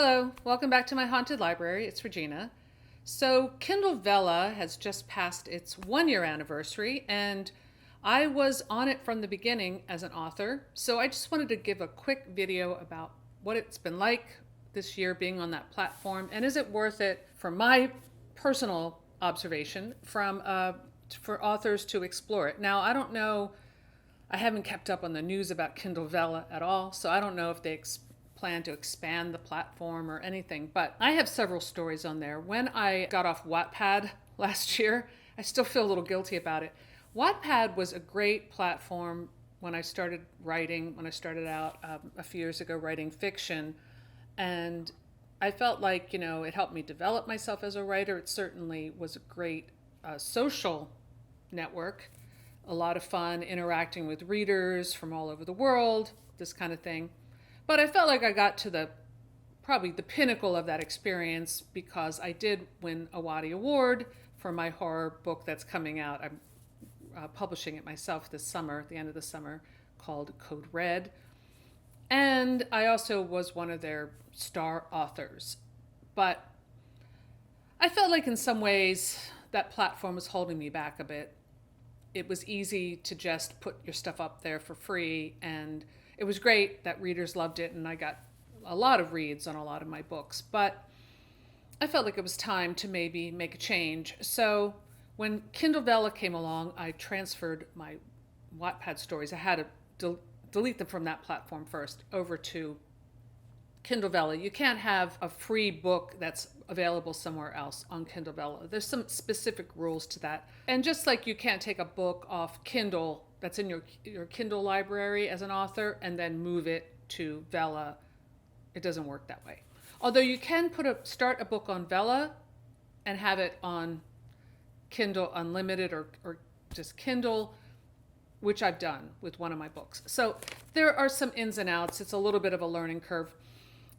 Hello, welcome back to my haunted library. It's Regina. So, Kindle Vella has just passed its 1 year anniversary, and I was on it from the beginning as an author. So, I just wanted to give a quick video about what it's been like this year being on that platform, and is it worth it from my personal observation for authors to explore it. Now, I don't know, I haven't kept up on the news about Kindle Vella at all, so I don't know if they plan to expand the platform or anything, but I have several stories on there. When I got off Wattpad last year, I still feel a little guilty about it. Wattpad was a great platform when I started writing, when I started out a few years ago writing fiction, and I felt like, it helped me develop myself as a writer. It certainly was a great social network, a lot of fun interacting with readers from all over the world, this kind of thing. But I felt like I got to probably the pinnacle of that experience because I did win a Wattpad Award for my horror book that's coming out. I'm publishing it myself this summer, at the end of the summer, called Code Red. And I also was one of their star authors. But I felt like in some ways that platform was holding me back a bit. It was easy to just put your stuff up there for free, and it was great that readers loved it, and I got a lot of reads on a lot of my books, but I felt like it was time to maybe make a change. So when Kindle Vella came along, I transferred my Wattpad stories. I had to delete them from that platform first over to Kindle Vella. You can't have a free book that's available somewhere else on Kindle Vella. There's some specific rules to that. And just like you can't take a book off Kindle that's in your Kindle library as an author and then move it to Vella, it doesn't work that way. Although you can start a book on Vella and have it on Kindle Unlimited or just Kindle, which I've done with one of my books. So there are some ins and outs. It's a little bit of a learning curve.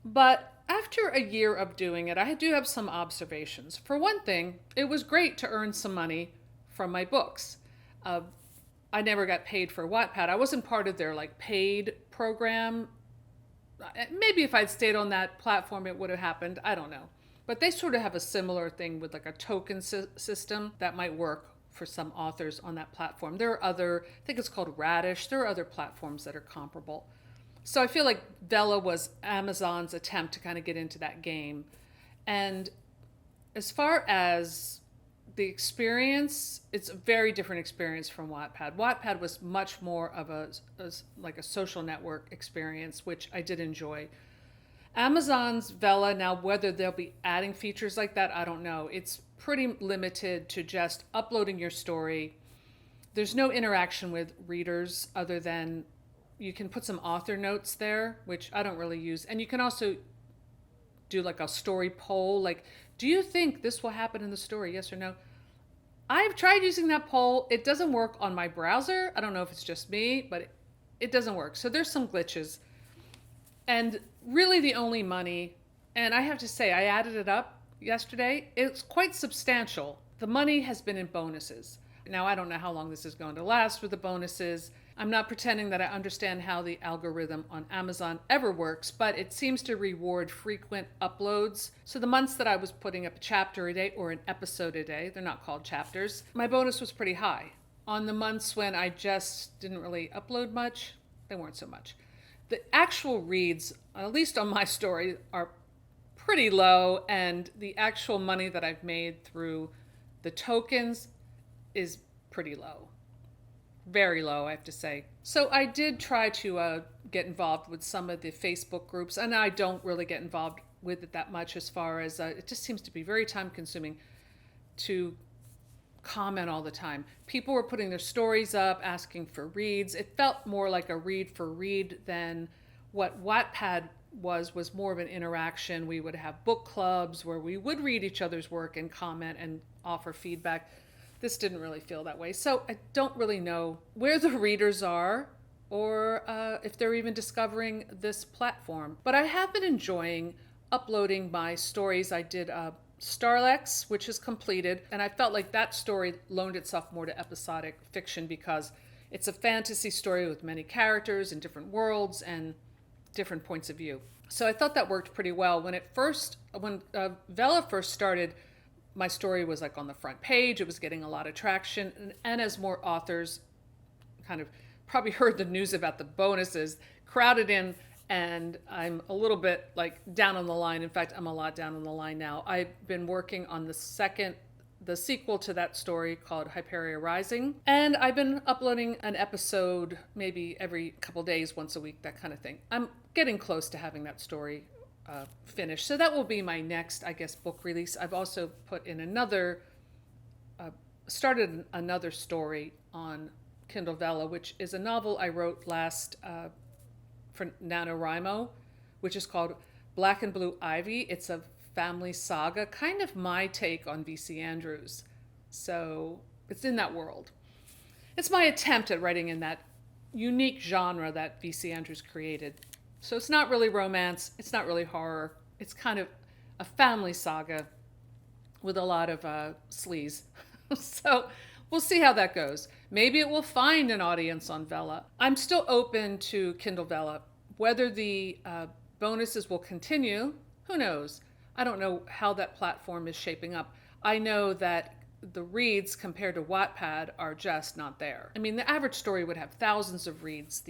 But after a year of doing it, I do have some observations. For one thing, it was great to earn some money from my books. I never got paid for Wattpad. I wasn't part of their paid program. Maybe if I'd stayed on that platform, it would have happened. I don't know. But they sort of have a similar thing with a token system that might work for some authors on that platform. There are other, I think it's called Radish. There are other platforms that are comparable. So I feel like Vella was Amazon's attempt to kind of get into that game. And as far as the experience, it's a very different experience from Wattpad. Wattpad was much more of a social network experience, which I did enjoy. Amazon's Vella, now whether they'll be adding features like that, I don't know. It's pretty limited to just uploading your story. There's no interaction with readers other than you can put some author notes there, which I don't really use. And you can also do a story poll, do you think this will happen in the story, yes or no? I've tried using that poll. It doesn't work on my browser. I don't know if it's just me, but it doesn't work. So there's some glitches. And really the only money, and I have to say, I added it up yesterday. It's quite substantial. The money has been in bonuses. Now, I don't know how long this is going to last with the bonuses. I'm not pretending that I understand how the algorithm on Amazon ever works, but it seems to reward frequent uploads. So the months that I was putting up a chapter a day or an episode a day, they're not called chapters, my bonus was pretty high. On the months when I just didn't really upload much, they weren't so much. The actual reads, at least on my story, are pretty low, and the actual money that I've made through the tokens is pretty low. Very low, I have to say. So I did try to get involved with some of the Facebook groups, and I don't really get involved with it that much as far as it just seems to be very time consuming to comment all the time. People were putting their stories up, asking for reads. It felt more like a read for read than what Wattpad was more of an interaction. We would have book clubs where we would read each other's work and comment and offer feedback. This didn't really feel that way. So I don't really know where the readers are or if they're even discovering this platform. But I have been enjoying uploading my stories. I did Starlex, which is completed, and I felt like that story loaned itself more to episodic fiction because it's a fantasy story with many characters and different worlds and different points of view. So I thought that worked pretty well. When Vella first started, my story was like on the front page. It was getting a lot of traction, and as more authors kind of probably heard the news about the bonuses, crowded in, and I'm a little bit like down on the line. In fact, I'm a lot down on the line now. I've been working on the sequel to that story called Hyperia Rising, and I've been uploading an episode maybe every couple days, once a week, that kind of thing. I'm getting close to having that story finished, so that will be my next, I guess, book release. I've also put in started another story on Kindle Vella, which is a novel I wrote last for NaNoWriMo, which is called Black and Blue Ivy. It's a family saga, kind of my take on V.C. Andrews. So it's in that world. It's my attempt at writing in that unique genre that V.C. Andrews created. So it's not really romance, it's not really horror. It's kind of a family saga with a lot of sleaze. So we'll see how that goes. Maybe it will find an audience on Vella. I'm still open to Kindle Vella. Whether the bonuses will continue, who knows? I don't know how that platform is shaping up. I know that the reads compared to Wattpad are just not there. I mean, the average story would have thousands of reads.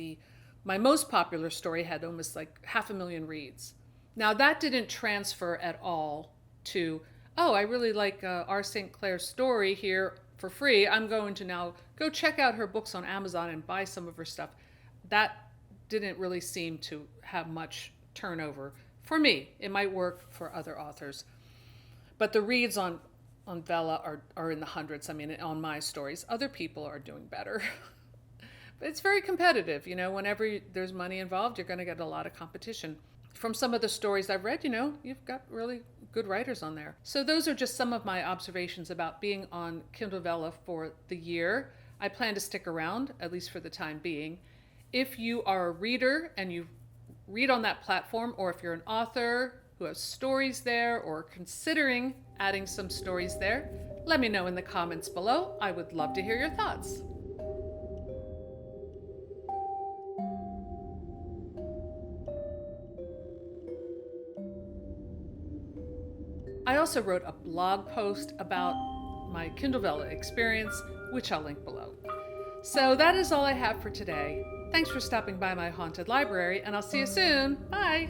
My most popular story had almost like 500,000 reads. Now, that didn't transfer at all to, oh, I really like R. St. Clair's story here for free. I'm going to now go check out her books on Amazon and buy some of her stuff. That didn't really seem to have much turnover. For me, it might work for other authors. But the reads on Vella are in the hundreds. I mean, on my stories, other people are doing better. But it's very competitive. Whenever there's money involved, you're going to get a lot of competition. From some of the stories I've read, you've got really good writers on there. So those are just some of my observations about being on Kindle Vella for the year. I plan to stick around, at least for the time being. If you are a reader and you read on that platform, or if you're an author who has stories there or considering adding some stories there, let me know in the comments below. I would love to hear your thoughts. I also wrote a blog post about my Kindle Vella experience, which I'll link below. So that is all I have for today. Thanks for stopping by my haunted library, and I'll see you soon. Bye!